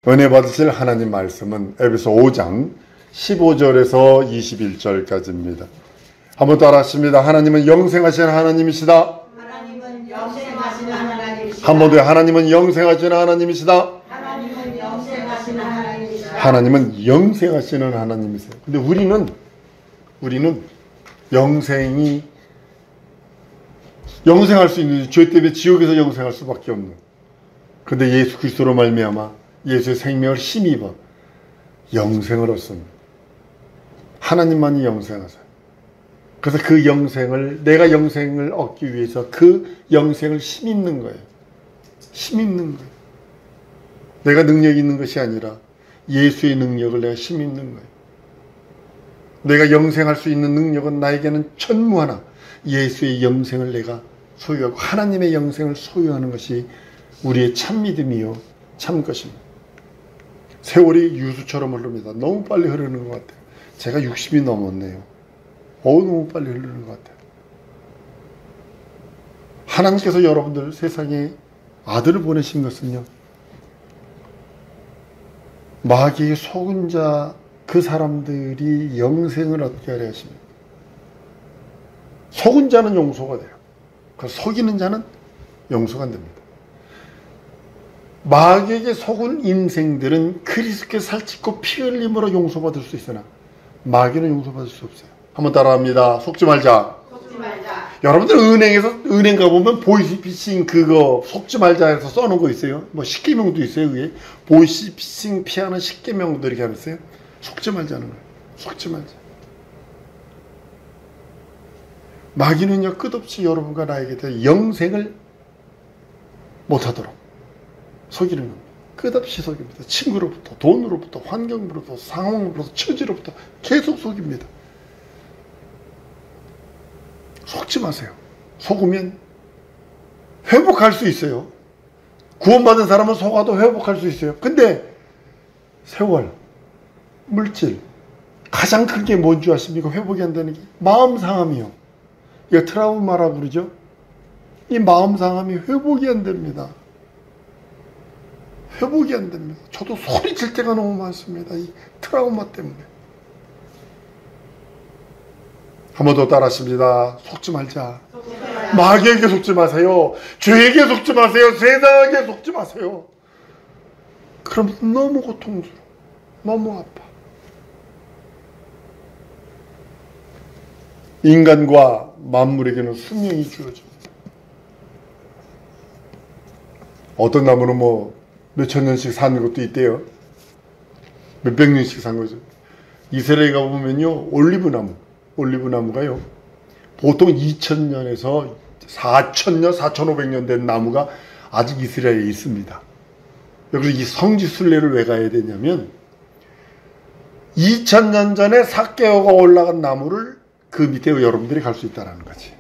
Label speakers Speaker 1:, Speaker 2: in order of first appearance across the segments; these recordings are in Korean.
Speaker 1: 은혜 받으실 하나님 말씀은 에베소 5장 15절에서 21절까지입니다. 한번 따라 하십니다. 하나님은 영생하신 하나님이시다.
Speaker 2: 하나님은 영생하신 하나님이시다.
Speaker 1: 한 번 더 하나님은 영생하신 하나님이시다.
Speaker 2: 하나님은 영생하신 하나님이시다.
Speaker 1: 하나님은 영생하시는 하나님이세요. 근데 우리는 영생할 수 있는, 죄 때문에 지옥에서 영생할 수밖에 없는. 근데 예수 그리스도로 말미암아 예수의 생명을 힘입어 영생을 얻습니다. 하나님만이 영생하세요. 그래서 그 영생을, 내가 영생을 얻기 위해서 그 영생을 힘입는 거예요. 힘입는 거예요. 내가 능력이 있는 것이 아니라 예수의 능력을 내가 힘입는 거예요. 내가 영생할 수 있는 능력은 나에게는 천무하나 예수의 영생을 내가 소유하고 하나님의 영생을 소유하는 것이 우리의 참 믿음이요 참 것입니다. 세월이 유수처럼 흐릅니다. 너무 빨리 흐르는 것 같아요. 제가 60이 넘었네요. 너무 빨리 흐르는 것 같아요. 하나님께서 여러분들 세상에 아들을 보내신 것은요, 마귀의 속은 자 그 사람들이 영생을 얻게 하려 하십니다. 속은 자는 용서가 돼요. 그 속이는 자는 용서가 안 됩니다. 마귀에게 속은 인생들은 그리스도께 살찌고 피 흘림으로 용서받을 수 있으나 마귀는 용서받을 수 없어요. 한번 따라합니다. 속지 말자.
Speaker 2: 속지 말자.
Speaker 1: 여러분들 은행 가보면 보이스피싱 그거 속지 말자 해서 써놓은 거 있어요. 뭐 10계명도 있어요. 그게 보이스피싱 피하는 10계명도 이렇게 하면 있어요. 속지 말자는 거예요. 속지 말자. 마귀는요, 끝없이 여러분과 나에게 대해 영생을 못하도록 속이는 겁니다. 끝없이 속입니다. 친구로부터, 돈으로부터, 환경으로부터, 상황으로부터, 처지로부터 계속 속입니다. 속지 마세요. 속으면 회복할 수 있어요. 구원받은 사람은 속아도 회복할 수 있어요. 근데 세월, 물질, 가장 큰 게 뭔지 아십니까? 회복이 안 되는 게 마음 상함이요. 이거 트라우마라고 그러죠. 이 마음 상함이 회복이 안 됩니다. 회복이 안 됩니다. 저도 소리칠 때가 너무 많습니다. 이 트라우마 때문에. 한 번 더 따라하십니다. 속지 말자. 마귀에게 속지 마세요. 죄에게 속지 마세요. 세상에게 속지 마세요. 그럼 너무 고통스러워. 너무 아파. 인간과 만물에게는 수명이 주어집니다. 어떤 나무는 뭐 몇천 년씩 사는 것도 있대요. 몇백 년씩 산 거죠. 이스라엘에 가보면요, 올리브나무가요, 보통 2000년에서 4000년, 4500년 된 나무가 아직 이스라엘에 있습니다. 여기서 이 성지순례를 왜 가야 되냐면, 2000년 전에 삭개오가 올라간 나무를 그 밑에 여러분들이 갈 수 있다는 거지.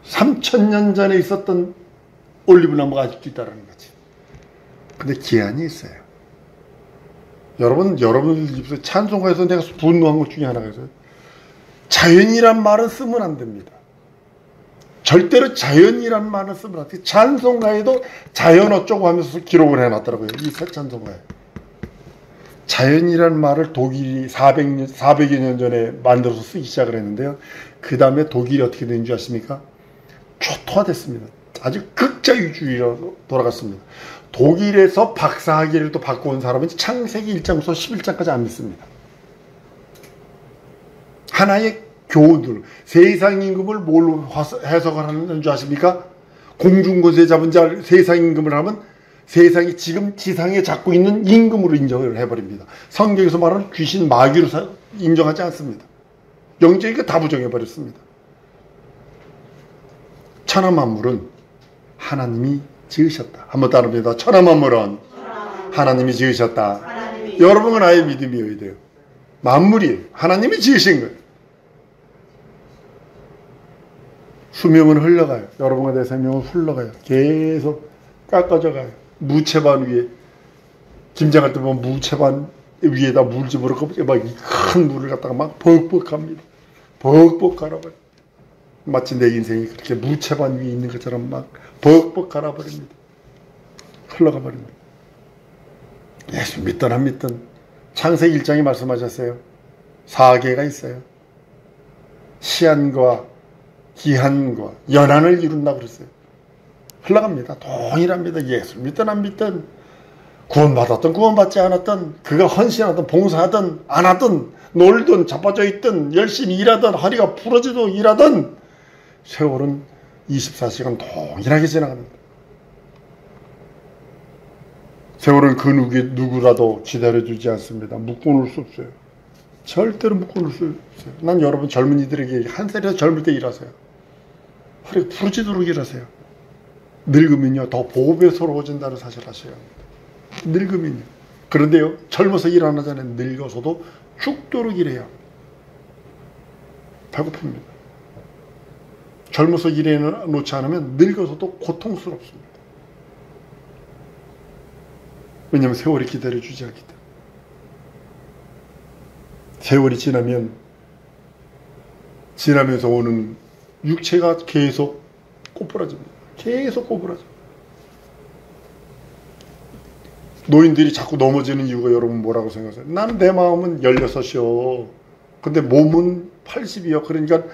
Speaker 1: 3000년 전에 있었던 올리브나무가 아직도 있다는 거지. 근데 기한이 있어요. 여러분들 입술에 찬송가에서 내가 분노한 것 중에 하나가 있어요. 자연이란 말은 쓰면 안 됩니다. 절대로 자연이란 말은 쓰면 안 돼요. 찬송가에도 자연 어쩌고 하면서 기록을 해놨더라고요. 이 새 찬송가에. 자연이란 말을 독일이 400여 년 전에 만들어서 쓰기 시작을 했는데요. 그 다음에 독일이 어떻게 된 줄 아십니까? 초토화됐습니다. 아주 극자유주의로 돌아갔습니다. 독일에서 박사학위를 또 받고 온 사람은 창세기 1장부터 11장까지 안 믿습니다. 하나의 교훈들, 세상 임금을 뭘로 해석을 하는 줄 아십니까? 공중권세 잡은 자 세상 임금을 하면 세상이 지금 지상에 잡고 있는 임금으로 인정을 해버립니다. 성경에서 말하는 귀신, 마귀로 인정하지 않습니다. 영적이니까 다 부정해버렸습니다. 천하만물은 하나님이 지으셨다. 한번 따라합니다. 천하만물은 하나님이 지으셨다. 여러분은 아예 믿음이어야 돼요. 만물이에요. 하나님이 지으신 거예요. 수명은 흘러가요. 여러분과 내 생명은 흘러가요. 계속 깎아져 가요. 무채반 위에, 김장할 때 보면 무채반 위에다 물 집어넣고 막 큰 물을 갖다가 막 벅벅 합니다. 벅벅 갈아버려. 마치 내 인생이 그렇게 무채반 위에 있는 것처럼 막 벅벅 갈아버립니다. 흘러가 버립니다. 예수 믿든 안 믿든 창세기 1장에 말씀하셨어요. 4계가 있어요. 시한과 기한과 연한을 이룬다 그랬어요. 흘러갑니다. 동일합니다. 예수 믿든 안 믿든 구원받았든 구원받지 않았든 그가 헌신하든 봉사하든 안 하든 놀든 자빠져 있든 열심히 일하든 허리가 부러지도 일하든 세월은 24시간 동일하게 지나갑니다. 세월은 그 누구라도 기다려주지 않습니다. 묶어놓을 수 없어요. 절대로 묶어놓을 수 없어요. 난 여러분 젊은이들에게 한 살이라도 젊을 때 일하세요. 허리가 부러지도록 일하세요. 늙으면요 더 보배스러워진다는 사실을 아셔야 합니다. 늙으면요. 그런데요 젊어서 일 안 하잖아요. 늙어서도 죽도록 일해요. 배고픕니다. 젊어서 일해 놓지 않으면 늙어서도 고통스럽습니다. 왜냐하면 세월이 기다려주지 않기 때문에. 세월이 지나면서 오는 육체가 계속 꼬부라집니다. 계속 꼬부라져. 노인들이 자꾸 넘어지는 이유가 여러분 뭐라고 생각하세요? 나는 내 마음은 16이요. 근데 몸은 80이요. 그러니까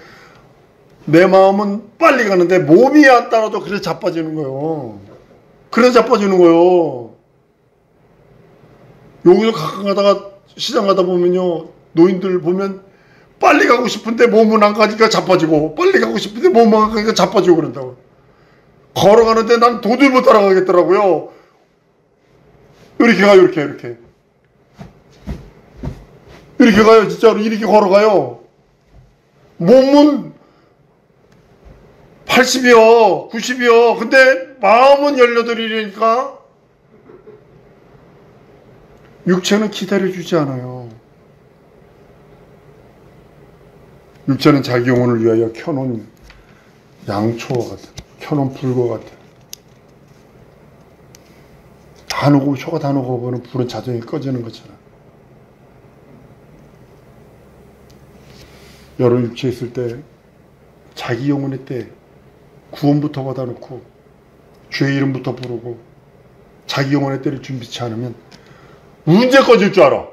Speaker 1: 내 마음은 빨리 가는데 몸이 안 따라도 그래서 자빠지는 거예요. 그래서 자빠지는 거예요. 여기서 가끔 가다가 시장 가다 보면요. 노인들 보면 빨리 가고 싶은데 몸은 안 가니까 자빠지고 빨리 가고 싶은데 몸은 안 가니까 자빠지고 그런다고. 걸어가는데 난 도저히 못 따라가겠더라고요. 이렇게 가요. 이렇게 가요. 진짜로 이렇게 걸어가요. 몸은 80이요 90이요 근데 마음은 18이니까 육체는 기다려주지 않아요. 육체는 자기 영혼을 위하여 켜놓은 양초와 같아. 켜놓은 불과 같아. 다 녹고 초가 다 녹아보면 불은 자동이 꺼지는 것처럼. 여러분 육체에 있을 때 자기 영혼의 때 구원부터 받아놓고 주의 이름부터 부르고 자기 영혼의 때를 준비치 않으면 언제 꺼질 줄 알아?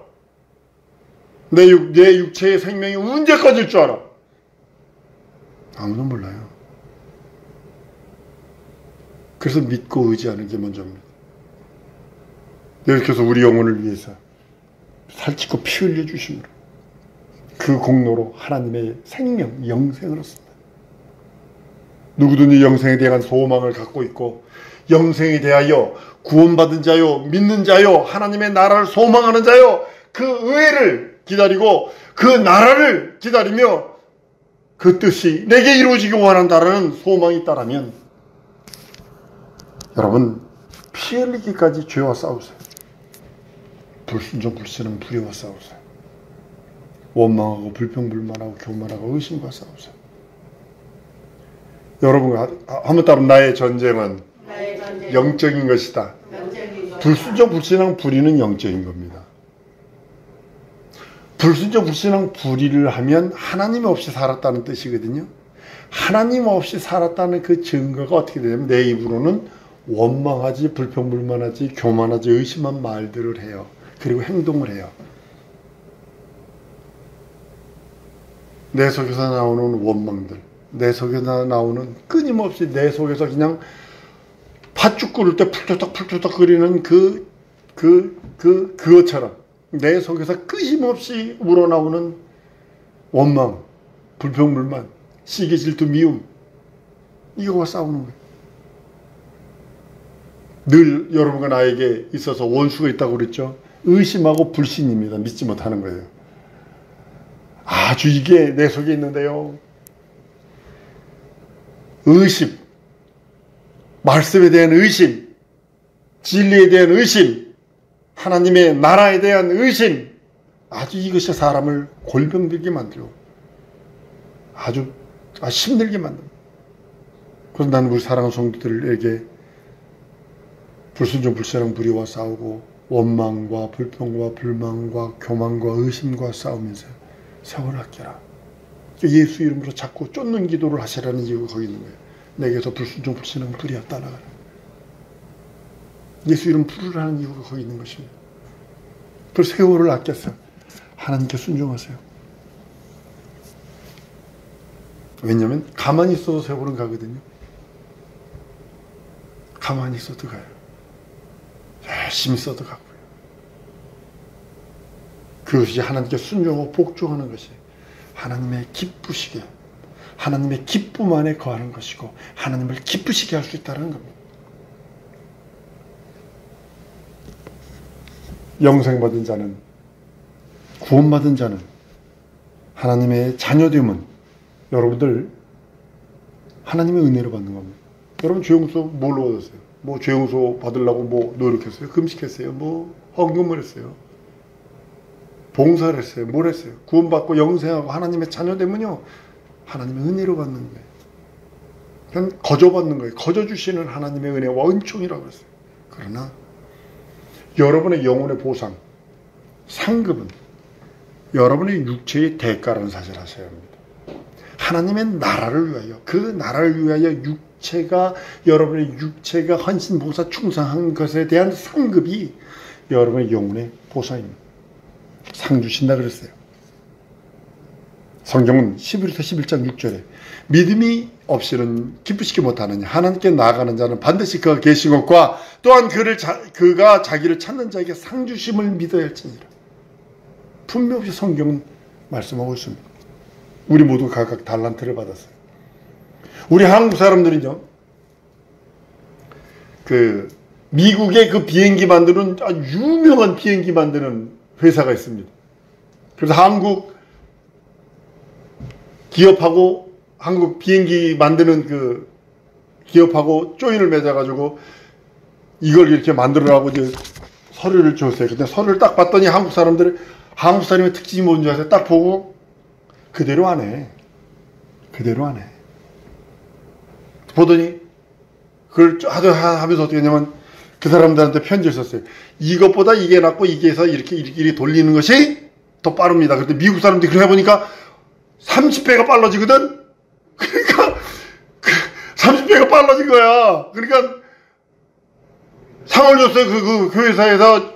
Speaker 1: 내 육체의 생명이 언제 꺼질 줄 알아? 아무도 몰라요. 그래서 믿고 의지하는 게 먼저입니다. 이렇게 해서 우리 영혼을 위해서 살찌고 피 흘려 주심으로 그 공로로 하나님의 생명, 영생을 얻습니다. 누구든지 영생에 대한 소망을 갖고 있고 영생에 대하여 구원받은 자요, 믿는 자요, 하나님의 나라를 소망하는 자요, 그 의회를 기다리고 그 나라를 기다리며 그 뜻이 내게 이루어지기 원한다라는 소망이 있다라면 여러분 피 흘리기까지 죄와 싸우세요. 불순종 불신은 불의와 싸우세요. 원망하고 불평불만하고 교만하고 의심과 싸우세요. 여러분 한번 따르면 나의 전쟁은 영적인 것이다. 불순종 불신앙 불의는 영적인 겁니다. 불순종 불신앙 불의를 하면 하나님 없이 살았다는 뜻이거든요. 하나님 없이 살았다는 그 증거가 어떻게 되냐면 내 입으로는 원망하지 불평불만하지 교만하지 의심한 말들을 해요. 그리고 행동을 해요. 내 속에서 나오는 원망들, 내 속에서 나오는 끊임없이 내 속에서 그냥 팥죽 끓을 때 풀토닥 끓이는 그것처럼 내 속에서 끊임없이 우러나오는 원망, 불평불만, 시기 질투 미움, 이거와 싸우는 거예요. 늘 여러분과 나에게 있어서 원수가 있다고 그랬죠. 의심하고 불신입니다. 믿지 못하는 거예요. 아주 이게 내 속에 있는데요. 의심, 말씀에 대한 의심, 진리에 대한 의심, 하나님의 나라에 대한 의심, 아주 이것이 사람을 골병들게 만들고 아주 힘들게 만듭니다. 그래서 나는 우리 사랑하는 성도들에게 불순종 불신앙 불의와 싸우고 원망과 불평과 불만과 교만과 의심과 싸우면서 세월을 아껴라. 예수 이름으로 자꾸 쫓는 기도를 하시라는 이유가 거기 있는 거예요. 내게서 불순종 불신앙 불의와 따라가라. 예수 이름 부르라는 이유가 거기 있는 것입니다. 그 세월을 아꼈어요. 하나님께 순종하세요. 왜냐하면 가만히 있어도 세월은 가거든요. 가만히 있어도 가요. 열심히 써도 가고요. 그것이 하나님께 순종하고 복종하는 것이 하나님의 기쁘시게, 하나님의 기쁨 안에 거하는 것이고 하나님을 기쁘시게 할 수 있다는 겁니다. 영생받은 자는, 구원받은 자는, 하나님의 자녀됨은 여러분들 하나님의 은혜로 받는 겁니다. 여러분 죄용서 뭘로 받았어요? 뭐 죄용서 받으려고 뭐 노력했어요? 금식했어요? 뭐 헌금을 했어요? 봉사를 했어요? 뭘 했어요? 구원받고 영생하고 하나님의 자녀됨은요, 하나님의 은혜로 받는 거예요. 그냥 거저받는 거예요. 거저주시는 하나님의 은혜와 은총이라고 했어요. 그러나 여러분의 영혼의 보상, 상급은 여러분의 육체의 대가라는 사실을 아셔야 합니다. 하나님의 나라를 위하여, 그 나라를 위하여 여러분의 육체가 헌신, 봉사, 충성한 것에 대한 상급이 여러분의 영혼의 보상입니다. 상 주신다 그랬어요. 성경은 11서 11장 6절에 믿음이 없이는 기쁘시게 못하느냐, 하나님께 나아가는 자는 반드시 그가 계신 것과 또한 그가 자기를 찾는 자에게 상 주심을 믿어야 할지니라. 분명히 성경은 말씀하고 있습니다. 우리 모두 각각 달란트를 받았어요. 우리 한국 사람들은요, 미국의 그 비행기 만드는 아주 유명한 비행기 만드는 회사가 있습니다. 그래서 한국 기업하고, 한국 비행기 만드는 그 기업하고 조인을 맺어가지고 이걸 이렇게 만들으라고 이제 서류를 줬어요. 근데 서류를 딱 봤더니 한국 사람의 특징이 뭔지 아세요? 딱 보고 그대로 안 해. 그대로 안 해. 보더니 그걸 하면서 어떻게 했냐면 그 사람들한테 편지를 썼어요. 이것보다 이게 낫고 이게 해서 이렇게 돌리는 것이 더 빠릅니다. 그런데 미국 사람들이 그렇게 해보니까 30배가 빨라지거든? 그러니까 30배가 빨라진 거야. 그러니까 상을 줬어요. 그 회사에서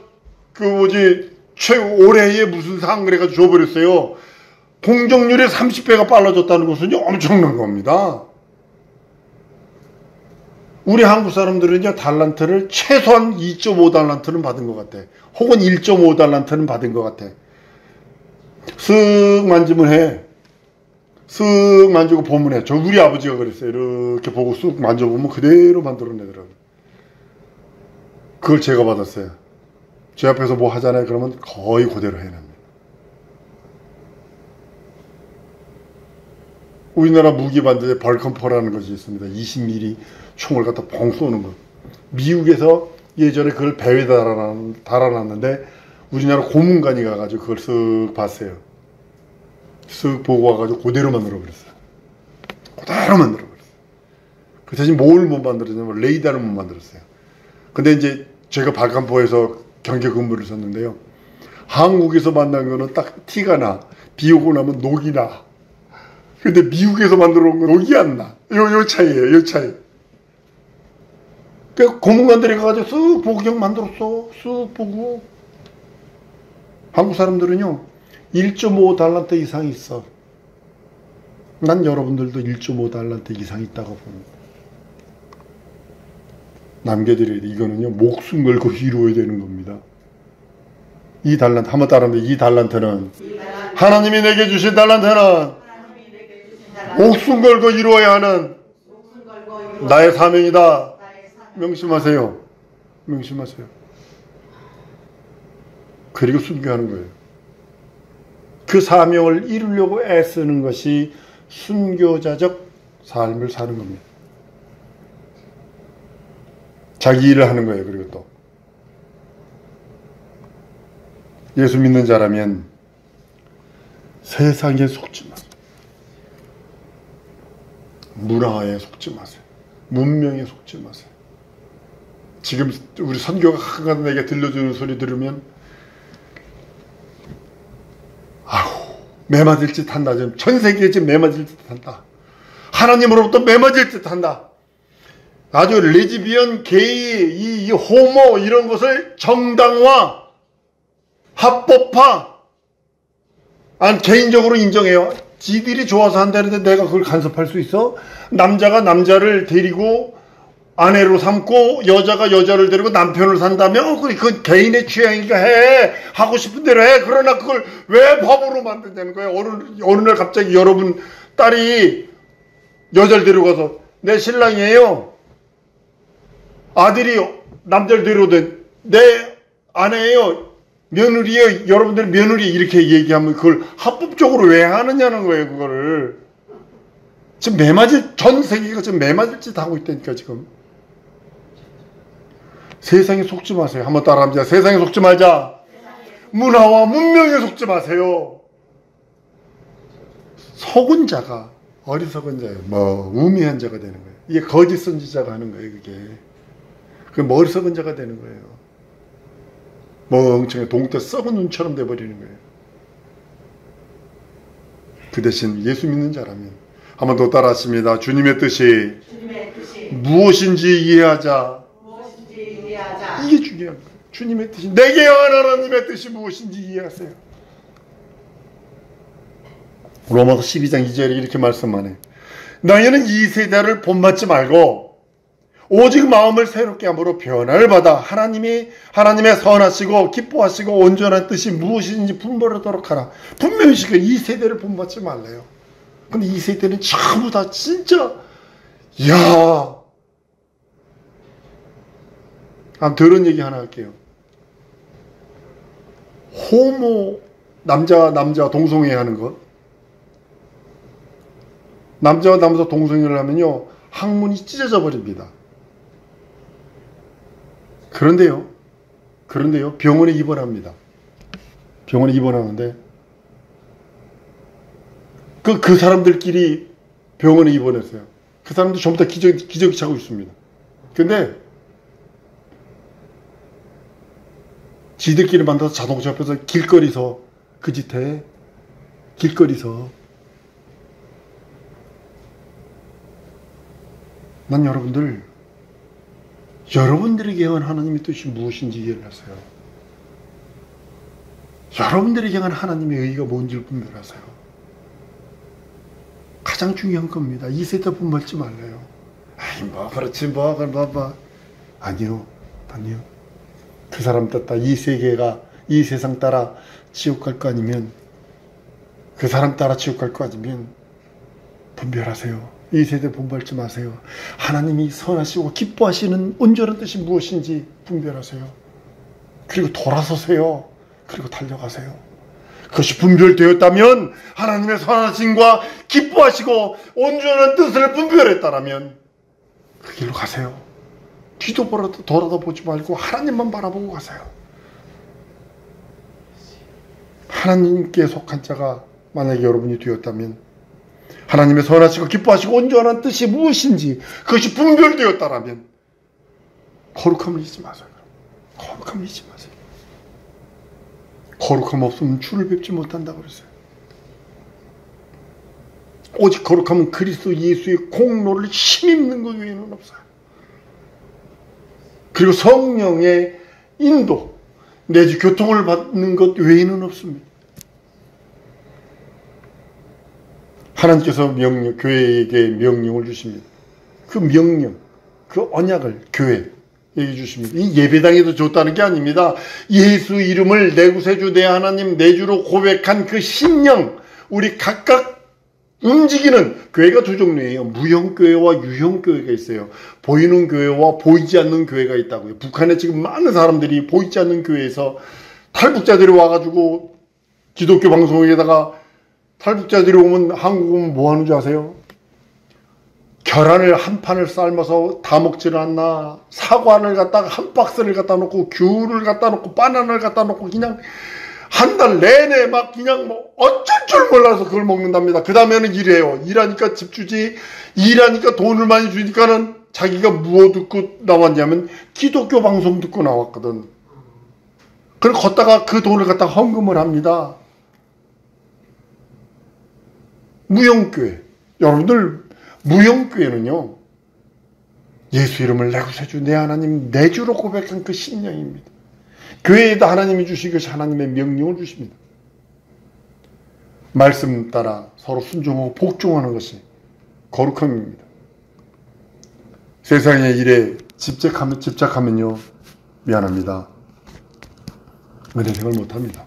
Speaker 1: 올해의 무슨 상 그래가지고 줘버렸어요. 공정률이 30배가 빨라졌다는 것은 엄청난 겁니다. 우리 한국 사람들은요, 달란트를 최소한 2.5달란트는 받은 것 같아. 혹은 1.5달란트는 받은 것 같아. 쓱 만지면 해. 쓱 만지고 보면 해. 우리 아버지가 그랬어요. 이렇게 보고 쓱 만져보면 그대로 만들어내더라고요. 그걸 제가 받았어요. 제 앞에서 뭐 하잖아요. 그러면 거의 그대로 해냅니다. 우리나라 무기 반도에 벌컨포라는 것이 있습니다. 20mm 총을 갖다 뻥 쏘는 것. 미국에서 예전에 그걸 배에 달아놨는데 우리나라 고문관이 가가지고 그걸 쓱 봤어요. 쓱 보고 와가지고 그대로 만들어버렸어요. 그대로 만들어버렸어요. 그 대신 뭘 못 만들었냐면 레이더를 못 만들었어요. 근데 이제 제가 발칸포에서 경계 근무를 했었는데요. 한국에서 만난 거는 딱 티가 나. 비 오고 나면 녹이 나. 근데 미국에서 만들어 온 건 녹이 안 나. 요 차이예요. 요 차이. 그 고문관들이 가가지고 쓱 보고 그냥 만들었어. 쓱 보고. 한국 사람들은요, 1.5달란트 이상 있어. 난 여러분들도 1.5달란트 이상 있다고 봅니다. 남겨드려야 돼. 이거는요, 목숨 걸고 이루어야 되는 겁니다. 이 달란트, 한번 따라하면 이 달란트는, 하나님이 내게 주신 달란트는 목숨 걸고 이루어야 하는 나의 사명이다. 명심하세요. 명심하세요. 그리고 순교하는 거예요. 그 사명을 이루려고 애쓰는 것이 순교자적 삶을 사는 겁니다. 자기 일을 하는 거예요. 그리고 또 예수 믿는 자라면 세상에 속지 마세요. 문화에 속지 마세요. 문명에 속지 마세요. 지금 우리 선교가 한가득 내게 들려주는 소리 들으면 아우, 매맞을 짓 한다. 지금 전 세계에 지금 매맞을 짓 한다. 하나님으로부터 매맞을 짓 한다. 아주 레즈비언, 게이, 이 호모 이런 것을 정당화 합법화. 개인적으로 인정해요. 지들이 좋아서 한다는데 내가 그걸 간섭할 수 있어? 남자가 남자를 데리고 아내로 삼고 여자가 여자를 데리고 남편을 산다면 그건 개인의 취향이니까 해. 하고 싶은 대로 해. 그러나 그걸 왜 법으로 만든다는 거예요? 어느 날 갑자기 여러분 딸이 여자를 데려가서 내 신랑이에요. 아들이 남자를 데려오든 내 아내예요. 며느리예요. 여러분들 며느리 이렇게 얘기하면 그걸 합법적으로 왜 하느냐는 거예요. 그거를. 지금 전 세계가 지금 매맞을 짓 하고 있다니까 지금. 세상에 속지 마세요. 한번 따라합니다. 세상에 속지 말자. 문화와 문명에 속지 마세요. 속은 자가 어리석은 자예요. 우매한 자가 되는 거예요. 이게 거짓 선지자가 하는 거예요. 그게 머리석은 자가 되는 거예요. 멍청해 동태 썩은 눈처럼 돼버리는 거예요. 그 대신 예수 믿는 자라면 한번 더 따라하십니다. 주님의 뜻이 무엇인지 이해하자. 이게 중요한 거예요. 주님의 뜻이 내게 향한 하나님의 뜻이 무엇인지 이해하세요. 로마서 12장 2절에 이렇게 말씀하네. 너희는 이 세대를 본받지 말고 오직 마음을 새롭게 함으로 변화를 받아 하나님의 선하시고 기뻐하시고 온전한 뜻이 무엇인지 분별하도록 하라. 분명히 이 세대를 본받지 말래요. 근데 이 세대는 전부 다 진짜 더러운 얘기 하나 할게요. 호모 남자 동성애 하는 것. 남자와 남자 동성애를 하면요 항문이 찢어져 버립니다. 그런데요 병원에 입원합니다. 병원에 입원하는데 그 사람들끼리 병원에 입원했어요. 그 사람들 전부 다 기저귀 차고 있습니다. 근데 지들끼리 만나서 자동차 앞에서 길거리서 그 짓해. 길거리서. 난 여러분들에게 향한 하나님의 뜻이 무엇인지 이해를 하세요. 여러분들에게 향한 하나님의 의의가 뭔지를 분별하세요. 가장 중요한 겁니다. 이 세대 분별지 말래요. 그렇지 아니요. 그 사람 따라 이 세계가 이 세상 따라 지옥 갈 거 아니면 그 사람 따라 지옥 갈 거 아니면 분별하세요. 이 세대 분별지 마세요. 하나님이 선하시고 기뻐하시는 온전한 뜻이 무엇인지 분별하세요. 그리고 돌아서세요. 그리고 달려가세요. 그것이 분별되었다면 하나님의 선하심과 기뻐하시고 온전한 뜻을 분별했다면 그 길로 가세요. 뒤도 돌아다보지 말고 하나님만 바라보고 가세요. 하나님께 속한 자가 만약에 여러분이 되었다면 하나님의 선하시고 기뻐하시고 온전한 뜻이 무엇인지 그것이 분별되었다면 거룩함을 잊지 마세요. 거룩함을 잊지 마세요. 거룩함 없으면 주를 뵙지 못한다고 그랬어요. 오직 거룩함은 그리스도 예수의 공로를 힘입는 것 외에는 없어요. 그리고 성령의 인도 내지 교통을 받는 것 외에는 없습니다. 하나님께서 교회에게 명령을 주십니다. 그 명령, 그 언약을 교회에게 주십니다. 이 예배당에도 줬다는 게 아닙니다. 예수 이름을 내 구세주 내 하나님 내 주로 고백한 그 신령, 우리 각각 움직이는 교회가 두 종류예요. 무형교회와 유형교회가 있어요. 보이는 교회와 보이지 않는 교회가 있다고요. 북한에 지금 많은 사람들이 보이지 않는 교회에서 탈북자들이 와가지고 기독교 방송에다가 탈북자들이 오면 한국 오면 뭐 하는 줄 아세요? 계란을 한 판을 삶아서 다 먹지를 않나. 사과를 갖다가 한 박스를 갖다 놓고 귤을 갖다 놓고 바나나를 갖다 놓고 그냥 한 달 내내 막 그냥 뭐 어쩔 줄 몰라서 그걸 먹는답니다. 그 다음에는 일해요. 일하니까 집 주지. 일하니까 돈을 많이 주니까는 자기가 무엇 듣고 나왔냐면 기독교 방송 듣고 나왔거든. 그걸 걷다가 그 돈을 갖다가 헌금을 합니다. 무형교회. 여러분들 무형교회는요 예수 이름을 내 구세주 내 하나님 내 주로 고백한 그 신령입니다. 교회에도 하나님이 주신 것이 하나님의 명령을 주십니다. 말씀 따라 서로 순종하고 복종하는 것이 거룩함입니다. 세상의 일에 집착하면요, 미안합니다, 은혜생활 못합니다.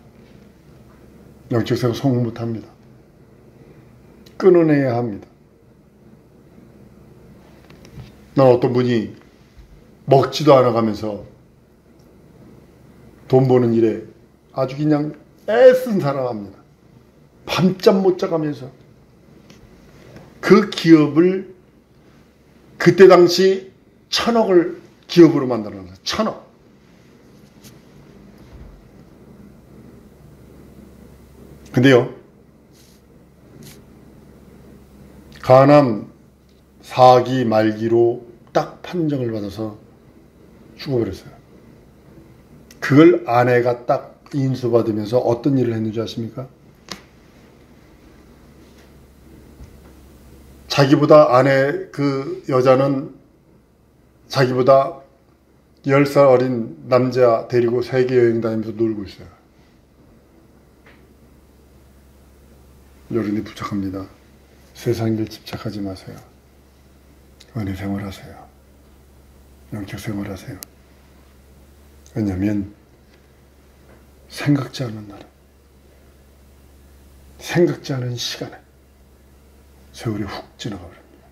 Speaker 1: 영적생활 성공 못합니다. 끊어내야 합니다. 난 어떤 분이 먹지도 않아가면서 돈 버는 일에 아주 그냥 애쓴 사람합니다. 밤잠 못 자가면서 그 기업을 그때 당시 1,000억을 기업으로 만들어놨어요. 1,000억. 근데요, 간암 4기 말기로 딱 판정을 받아서 죽어버렸어요. 그걸 아내가 딱 인수받으면서 어떤 일을 했는지 아십니까? 자기보다 그 여자는 자기보다 10살 어린 남자 데리고 세계 여행 다니면서 놀고 있어요. 여러분이 부탁합니다. 세상 일 집착하지 마세요. 은혜 생활하세요. 영적 생활하세요. 왜냐하면 생각지 않은 날에, 생각지 않은 시간에 세월이 훅 지나가 버립니다.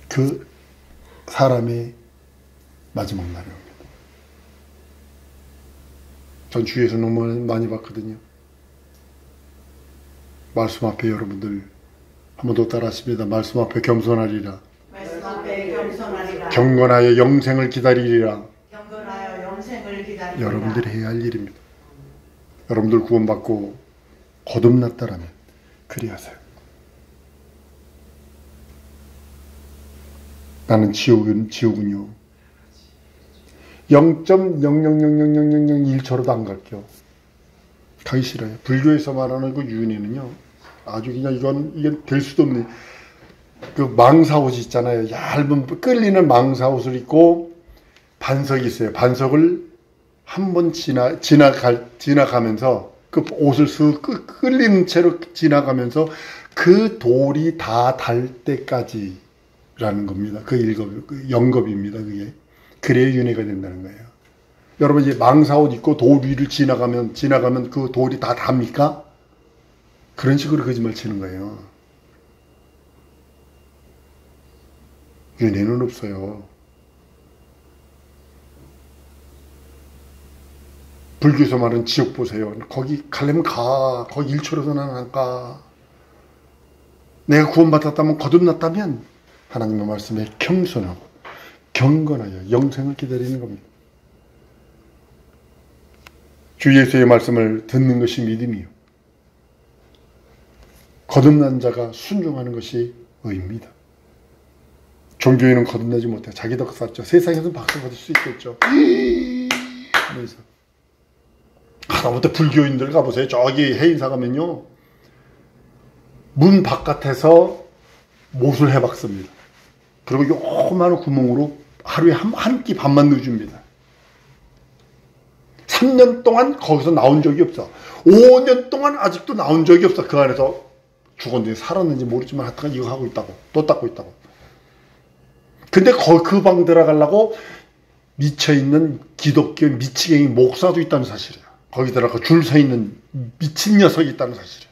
Speaker 1: 그 사람의 마지막 날이 옵니다. 전 주위에서 너무 많이 봤거든요. 말씀 앞에 여러분들 한 번 더 따라하십니다. 말씀 앞에 겸손하리라.
Speaker 2: 말씀 앞에 겸손하리라.
Speaker 1: 경건하여 영생을 기다리리라.
Speaker 2: 경건하여 영생을 기다리리라.
Speaker 1: 여러분들이 해야 할 일입니다. 여러분들 구원받고 거듭났다라면 그리하세요. 나는 지옥은요 0.0000001초로도 안 갈게요. 가기 싫어요. 불교에서 말하는 그 윤회는요, 아주 그냥 이게 될 수도 없는 그 망사옷이 있잖아요. 얇은 끌리는 망사옷을 입고 반석이 있어요. 반석을 한번 지나가면서 그 옷을 쓱 끌리는 채로 지나가면서 그 돌이 다 달 때까지라는 겁니다. 그 영겁입니다. 그게. 그래야 윤회가 된다는 거예요. 여러분, 이제 망사옷 입고 돌 위를 지나가면 그 돌이 다 답니까? 그런 식으로 거짓말 치는 거예요. 윤회는 없어요. 불교에서 말하는 지옥 보세요. 거기 가려면 가. 거기 1초로도 나는 안 가. 내가 구원받았다면, 거듭났다면 하나님의 말씀에 겸손하고 경건하여 영생을 기다리는 겁니다. 주 예수의 말씀을 듣는 것이 믿음이요, 거듭난 자가 순종하는 것이 의입니다. 종교인은 거듭나지 못해 자기 덕 쌓죠. 세상에서는 박수 받을 수 있겠죠. 그래서 하다못해 불교인들 가보세요. 저기 해인사 가면요, 문 바깥에서 못을 해박습니다. 그리고 요만한 구멍으로 하루에 한 끼 밥만 넣어줍니다. 3년 동안 거기서 나온 적이 없어. 5년 동안 아직도 나온 적이 없어. 그 안에서 죽었는지 살았는지 모르지만 하여튼 이거 하고 있다고. 또 닦고 있다고. 근데 그 방 들어가려고 미쳐있는 기독교 미치갱이 목사도 있다는 사실이야. 거기 들어가 줄 서 있는 미친 녀석이 있다는 사실이야.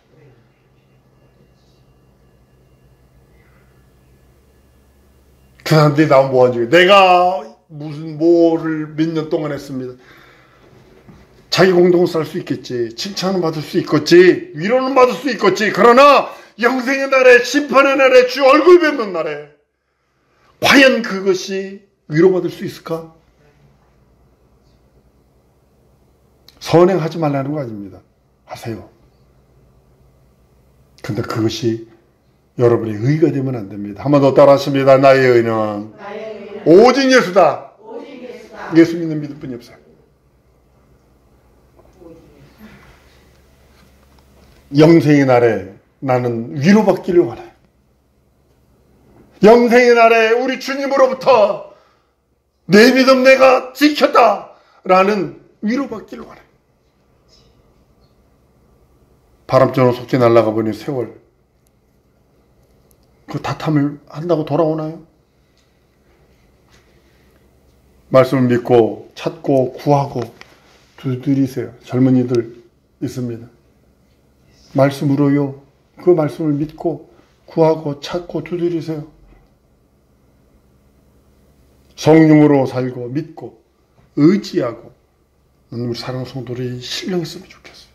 Speaker 1: 그 사람들이 나온 뭐한 적이, 내가 무슨 뭐를 몇 년 동안 했습니다. 자기 공동을 쌀 수 있겠지. 칭찬은 받을 수 있겠지. 위로는 받을 수 있겠지. 그러나 영생의 날에, 심판의 날에, 주 얼굴 뵙는 날에 과연 그것이 위로받을 수 있을까? 선행하지 말라는 거 아닙니다. 하세요. 근데 그것이 여러분의 의가 되면 안 됩니다. 한 번 더 따라하십니다. 나의 의는 오직 예수다. 예수 믿는 믿을 뿐이 없어요. 영생의 날에 나는 위로받기를 원해요. 영생의 날에 우리 주님으로부터 내 믿음 내가 지켰다. 라는 위로받기를 원해. 바람처럼 속히 날아가 버린 세월, 그 다탐을 한다고 돌아오나요? 말씀을 믿고 찾고 구하고 두드리세요. 젊은이들 있습니다. 말씀으로요. 그 말씀을 믿고 구하고 찾고 두드리세요. 성령으로 살고 믿고 의지하고 우리 사랑하는 성도들이 신령했으면 좋겠어요.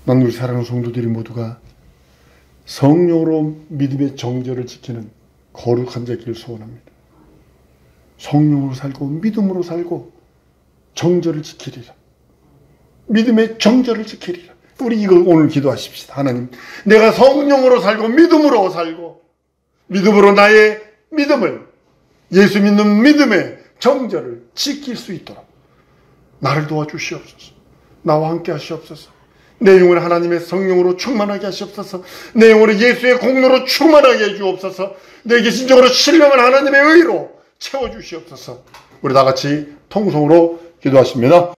Speaker 1: 난 우리 사랑하는 성도들이 모두가 성령으로 믿음의 정절을 지키는 거룩한 자길 소원합니다. 성령으로 살고 믿음으로 살고 정절을 지키리라. 믿음의 정절을 지키리라. 우리 이거 오늘 기도하십시다. 하나님, 내가 성령으로 살고 믿음으로 살고 믿음으로 나의 믿음을, 예수 믿는 믿음의 정절을 지킬 수 있도록 나를 도와주시옵소서. 나와 함께 하시옵소서. 내 영혼을 하나님의 성령으로 충만하게 하시옵소서. 내 영혼을 예수의 공로로 충만하게 해주옵소서. 내게 진정으로 신령한 하나님의 의로 채워주시옵소서. 우리 다 같이 통성으로 기도하십니다.